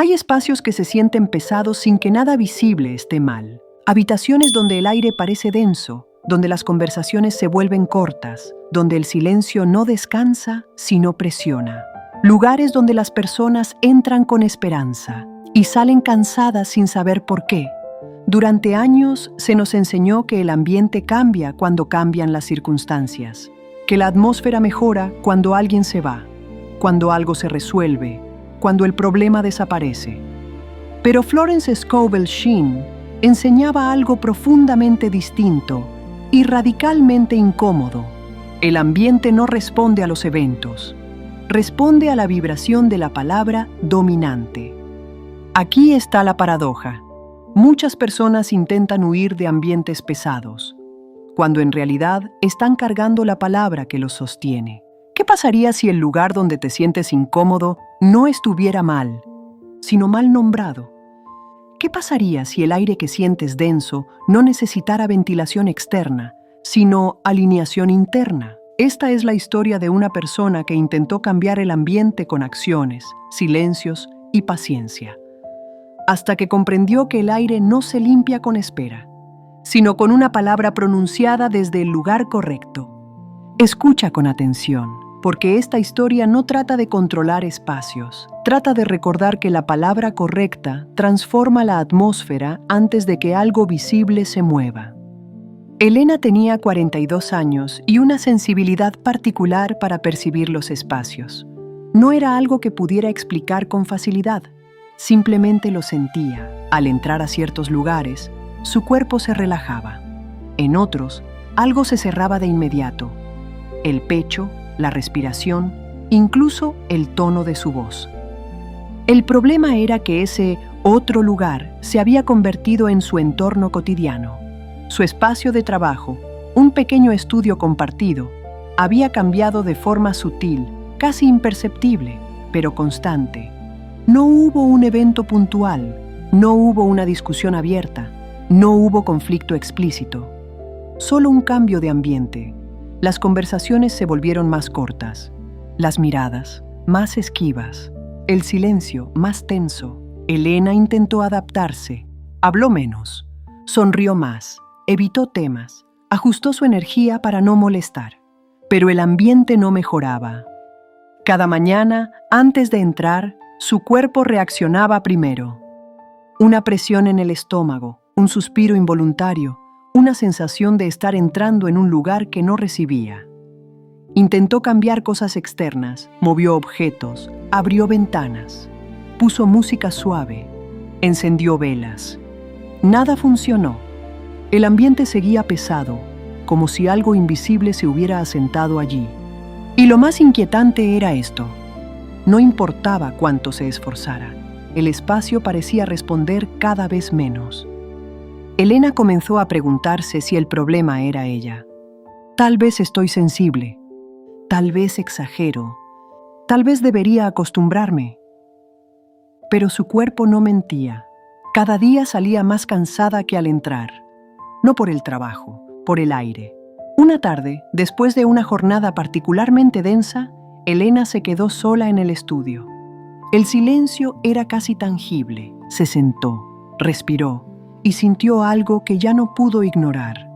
Hay espacios que se sienten pesados sin que nada visible esté mal. Habitaciones donde el aire parece denso, donde las conversaciones se vuelven cortas, donde el silencio no descansa, sino presiona. Lugares donde las personas entran con esperanza y salen cansadas sin saber por qué. Durante años se nos enseñó que el ambiente cambia cuando cambian las circunstancias, que la atmósfera mejora cuando alguien se va, cuando algo se resuelve, cuando el problema desaparece. Pero Florence Scovel Shinn enseñaba algo profundamente distinto y radicalmente incómodo. El ambiente no responde a los eventos, responde a la vibración de la palabra dominante. Aquí está la paradoja. Muchas personas intentan huir de ambientes pesados, cuando en realidad están cargando la palabra que los sostiene. ¿Qué pasaría si el lugar donde te sientes incómodo no estuviera mal, sino mal nombrado? ¿Qué pasaría si el aire que sientes denso no necesitara ventilación externa, sino alineación interna? Esta es la historia de una persona que intentó cambiar el ambiente con acciones, silencios y paciencia, hasta que comprendió que el aire no se limpia con espera, sino con una palabra pronunciada desde el lugar correcto. Escucha con atención, porque esta historia no trata de controlar espacios, trata de recordar que la palabra correcta transforma la atmósfera antes de que algo visible se mueva. Elena tenía 42 años y una sensibilidad particular para percibir los espacios. No era algo que pudiera explicar con facilidad, simplemente lo sentía. Al entrar a ciertos lugares, su cuerpo se relajaba. En otros, algo se cerraba de inmediato. El pecho, la respiración, incluso el tono de su voz. El problema era que ese otro lugar se había convertido en su entorno cotidiano. Su espacio de trabajo, un pequeño estudio compartido, había cambiado de forma sutil, casi imperceptible, pero constante. No hubo un evento puntual, no hubo una discusión abierta, no hubo conflicto explícito. Solo un cambio de ambiente. Las conversaciones se volvieron más cortas, las miradas más esquivas, el silencio más tenso. Elena intentó adaptarse, habló menos, sonrió más, evitó temas, ajustó su energía para no molestar. Pero el ambiente no mejoraba. Cada mañana, antes de entrar, su cuerpo reaccionaba primero. Una presión en el estómago, un suspiro involuntario, una sensación de estar entrando en un lugar que no recibía. Intentó cambiar cosas externas, movió objetos, abrió ventanas, puso música suave, encendió velas. Nada funcionó. El ambiente seguía pesado, como si algo invisible se hubiera asentado allí. Y lo más inquietante era esto. No importaba cuánto se esforzara, el espacio parecía responder cada vez menos. Elena comenzó a preguntarse si el problema era ella. Tal vez estoy sensible, tal vez exagero, tal vez debería acostumbrarme. Pero su cuerpo no mentía. Cada día salía más cansada que al entrar. No por el trabajo, por el aire. Una tarde, después de una jornada particularmente densa, Elena se quedó sola en el estudio. El silencio era casi tangible. Se sentó, respiró y sintió algo que ya no pudo ignorar.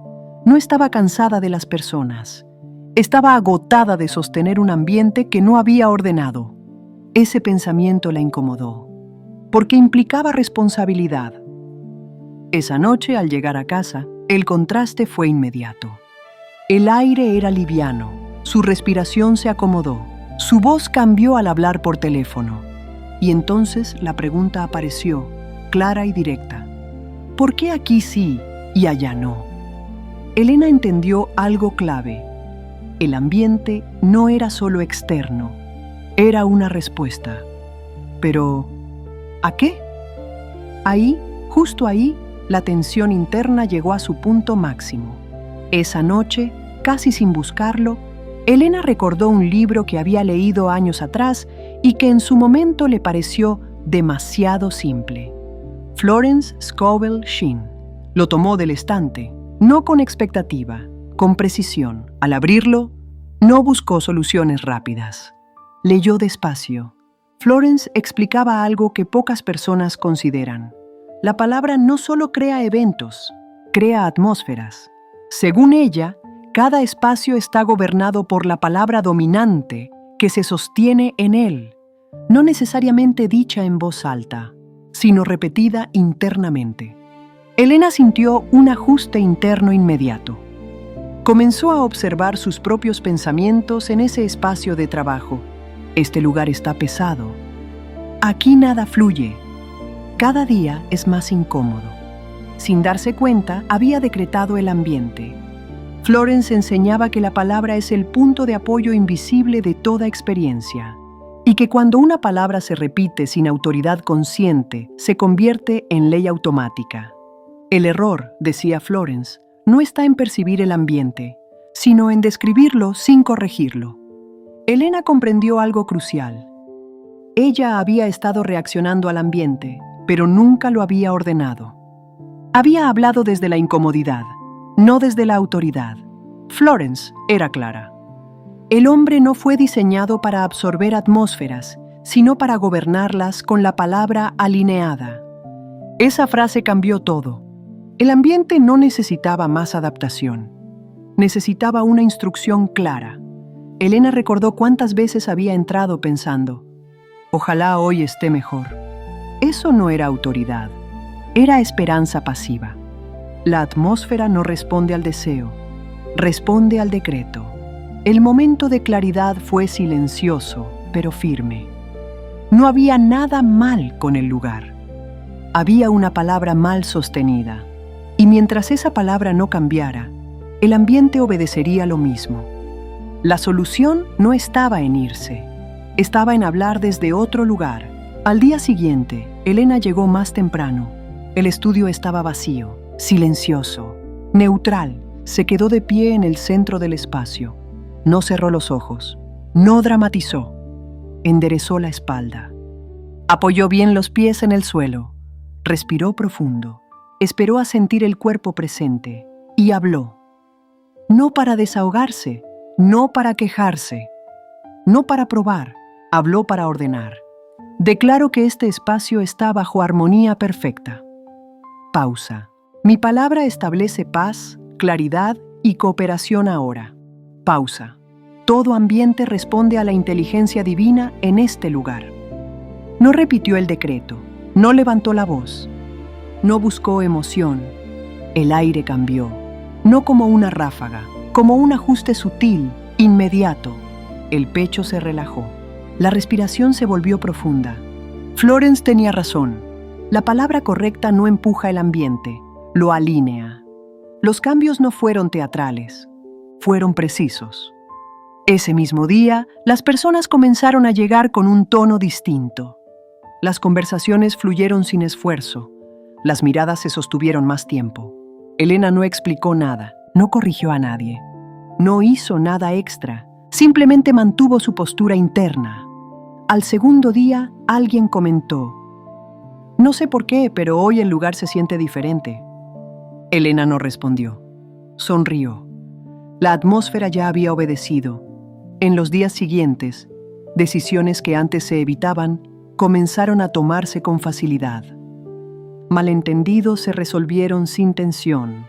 No estaba cansada de las personas. Estaba agotada de sostener un ambiente que no había ordenado. Ese pensamiento la incomodó, porque implicaba responsabilidad. Esa noche, al llegar a casa, el contraste fue inmediato. El aire era liviano, su respiración se acomodó, su voz cambió al hablar por teléfono. Y entonces la pregunta apareció, clara y directa. ¿Por qué aquí sí y allá no? Elena entendió algo clave. El ambiente no era solo externo, era una respuesta. Pero, ¿a qué? Ahí, justo ahí, la tensión interna llegó a su punto máximo. Esa noche, casi sin buscarlo, Elena recordó un libro que había leído años atrás y que en su momento le pareció demasiado simple. Florence Scovel Shinn. Lo tomó del estante, no con expectativa, con precisión. Al abrirlo, no buscó soluciones rápidas. Leyó despacio. Florence explicaba algo que pocas personas consideran. La palabra no solo crea eventos, crea atmósferas. Según ella, cada espacio está gobernado por la palabra dominante que se sostiene en él, no necesariamente dicha en voz alta, sino repetida internamente. Elena sintió un ajuste interno inmediato. Comenzó a observar sus propios pensamientos en ese espacio de trabajo. Este lugar está pesado. Aquí nada fluye. Cada día es más incómodo. Sin darse cuenta, había decretado el ambiente. Florence enseñaba que la palabra es el punto de apoyo invisible de toda experiencia, y que cuando una palabra se repite sin autoridad consciente, se convierte en ley automática. El error, decía Florence, no está en percibir el ambiente, sino en describirlo sin corregirlo. Elena comprendió algo crucial. Ella había estado reaccionando al ambiente, pero nunca lo había ordenado. Había hablado desde la incomodidad, no desde la autoridad. Florence era clara. El hombre no fue diseñado para absorber atmósferas, sino para gobernarlas con la palabra alineada. Esa frase cambió todo. El ambiente no necesitaba más adaptación. Necesitaba una instrucción clara. Elena recordó cuántas veces había entrado pensando, ojalá hoy esté mejor. Eso no era autoridad, era esperanza pasiva. La atmósfera no responde al deseo, responde al decreto. El momento de claridad fue silencioso, pero firme. No había nada mal con el lugar. Había una palabra mal sostenida, y mientras esa palabra no cambiara, el ambiente obedecería lo mismo. La solución no estaba en irse, estaba en hablar desde otro lugar. Al día siguiente, Elena llegó más temprano. El estudio estaba vacío, silencioso, neutral. Se quedó de pie en el centro del espacio. No cerró los ojos, no dramatizó. Enderezó la espalda. Apoyó bien los pies en el suelo. Respiró profundo. Esperó a sentir el cuerpo presente y habló. No para desahogarse, no para quejarse, no para probar, habló para ordenar. Declaro que este espacio está bajo armonía perfecta. Pausa. Mi palabra establece paz, claridad y cooperación ahora. Pausa. Todo ambiente responde a la inteligencia divina en este lugar. No repitió el decreto, no levantó la voz, no buscó emoción. El aire cambió, no como una ráfaga, como un ajuste sutil, inmediato. El pecho se relajó. La respiración se volvió profunda. Florence tenía razón. La palabra correcta no empuja el ambiente, lo alinea. Los cambios no fueron teatrales, fueron precisos. Ese mismo día, las personas comenzaron a llegar con un tono distinto. Las conversaciones fluyeron sin esfuerzo. Las miradas se sostuvieron más tiempo. Elena no explicó nada, no corrigió a nadie. No hizo nada extra, simplemente mantuvo su postura interna. Al segundo día, alguien comentó, no sé por qué, pero hoy el lugar se siente diferente. Elena no respondió. Sonrió. La atmósfera ya había obedecido. En los días siguientes, decisiones que antes se evitaban comenzaron a tomarse con facilidad. Malentendidos se resolvieron sin tensión.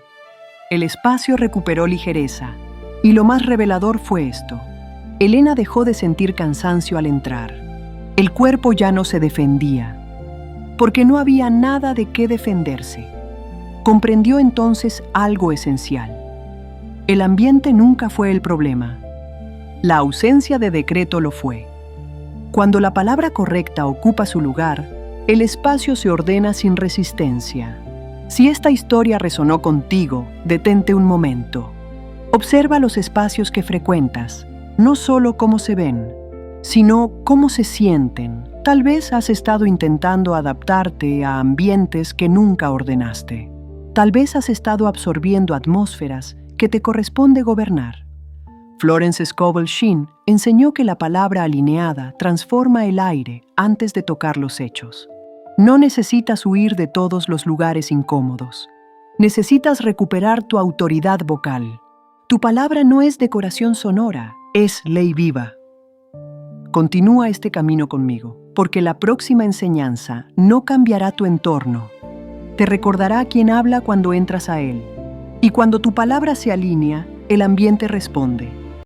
El espacio recuperó ligereza, y lo más revelador fue esto. Elena dejó de sentir cansancio al entrar. El cuerpo ya no se defendía, porque no había nada de qué defenderse. Comprendió entonces algo esencial. El ambiente nunca fue el problema. La ausencia de decreto lo fue. Cuando la palabra correcta ocupa su lugar, el espacio se ordena sin resistencia. Si esta historia resonó contigo, detente un momento. Observa los espacios que frecuentas, no solo cómo se ven, sino cómo se sienten. Tal vez has estado intentando adaptarte a ambientes que nunca ordenaste. Tal vez has estado absorbiendo atmósferas que te corresponde gobernar. Florence Scovel Shinn enseñó que la palabra alineada transforma el aire antes de tocar los hechos. No necesitas huir de todos los lugares incómodos. Necesitas recuperar tu autoridad vocal. Tu palabra no es decoración sonora, es ley viva. Continúa este camino conmigo. porque la próxima enseñanza no cambiará tu entorno. Te recordará a quien habla cuando entras a él. Y cuando tu palabra se alinea, el ambiente responde.